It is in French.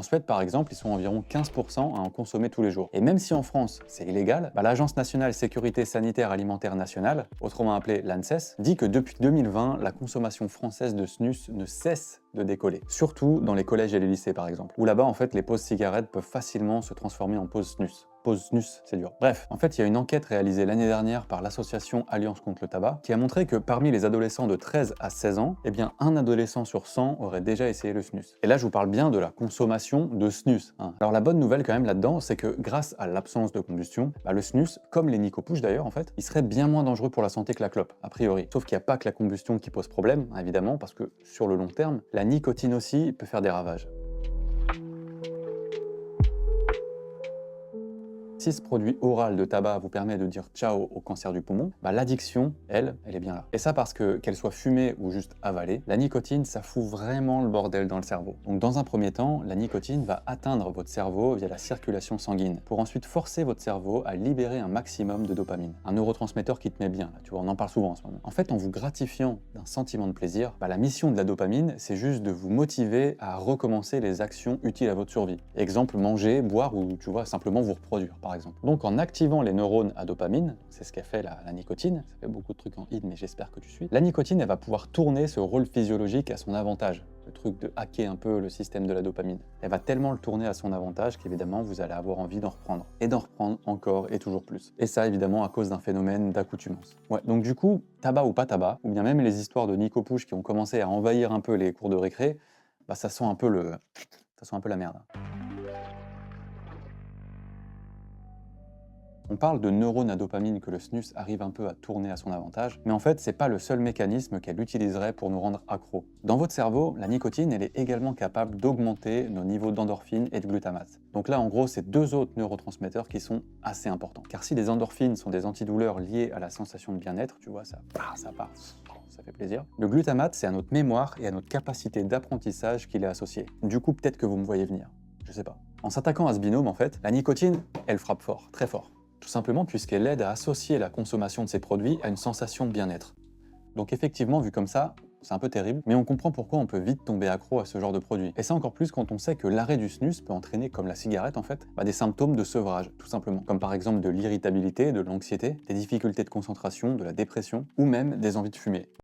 En Suède, par exemple, ils sont environ 15% à en consommer tous les jours. Et même si en France, c'est illégal, l'Agence nationale sécurité sanitaire alimentaire nationale, autrement appelée l'ANSES, dit que depuis 2020, la consommation française de snus ne cesse de décoller. Surtout dans les collèges et les lycées, par exemple, où là-bas, en fait, les pauses cigarettes peuvent facilement se transformer en pauses snus. Pause snus, c'est dur. Bref, en fait, il y a une enquête réalisée l'année dernière par l'association Alliance contre le tabac qui a montré que parmi les adolescents de 13 à 16 ans, eh bien, un adolescent sur 100 aurait déjà essayé le snus. Et là, je vous parle bien de la consommation de snus, hein. Alors la bonne nouvelle quand même là-dedans, c'est que grâce à l'absence de combustion, le snus, comme les nicotouches d'ailleurs en fait, il serait bien moins dangereux pour la santé que la clope, a priori. Sauf qu'il n'y a pas que la combustion qui pose problème, hein, évidemment, parce que sur le long terme, la nicotine aussi peut faire des ravages. Si ce produit oral de tabac vous permet de dire ciao au cancer du poumon, l'addiction, elle est bien là. Et ça parce que, qu'elle soit fumée ou juste avalée, la nicotine, ça fout vraiment le bordel dans le cerveau. Donc dans un premier temps, la nicotine va atteindre votre cerveau via la circulation sanguine, pour ensuite forcer votre cerveau à libérer un maximum de dopamine, un neurotransmetteur qui te met bien, là, tu vois, on en parle souvent en ce moment. En fait, en vous gratifiant d'un sentiment de plaisir, la mission de la dopamine, c'est juste de vous motiver à recommencer les actions utiles à votre survie. Exemple, manger, boire ou, tu vois, simplement vous reproduire, par exemple. Donc en activant les neurones à dopamine, c'est ce qu'a fait la nicotine, ça fait beaucoup de trucs en id mais j'espère que tu suis, la nicotine elle va pouvoir tourner ce rôle physiologique à son avantage, le truc de hacker un peu le système de la dopamine. Elle va tellement le tourner à son avantage qu'évidemment vous allez avoir envie d'en reprendre, et d'en reprendre encore et toujours plus. Et ça évidemment à cause d'un phénomène d'accoutumance. Ouais, donc du coup, tabac ou pas tabac, ou bien même les histoires de nicopouche qui ont commencé à envahir un peu les cours de récré, ça sent un peu la merde. On parle de neurones à dopamine que le snus arrive un peu à tourner à son avantage, mais en fait, c'est pas le seul mécanisme qu'elle utiliserait pour nous rendre accros. Dans votre cerveau, la nicotine, elle est également capable d'augmenter nos niveaux d'endorphine et de glutamate. Donc là, en gros, c'est deux autres neurotransmetteurs qui sont assez importants. Car si les endorphines sont des antidouleurs liées à la sensation de bien-être, tu vois, ça part, ça fait plaisir. Le glutamate, c'est à notre mémoire et à notre capacité d'apprentissage qu'il est associé. Du coup, peut-être que vous me voyez venir. Je sais pas. En s'attaquant à ce binôme, en fait, la nicotine, elle frappe fort, très fort. Tout simplement puisqu'elle aide à associer la consommation de ces produits à une sensation de bien-être. Donc effectivement, vu comme ça, c'est un peu terrible, mais on comprend pourquoi on peut vite tomber accro à ce genre de produit. Et ça encore plus quand on sait que l'arrêt du snus peut entraîner, comme la cigarette en fait, des symptômes de sevrage, tout simplement. Comme par exemple de l'irritabilité, de l'anxiété, des difficultés de concentration, de la dépression, ou même des envies de fumer.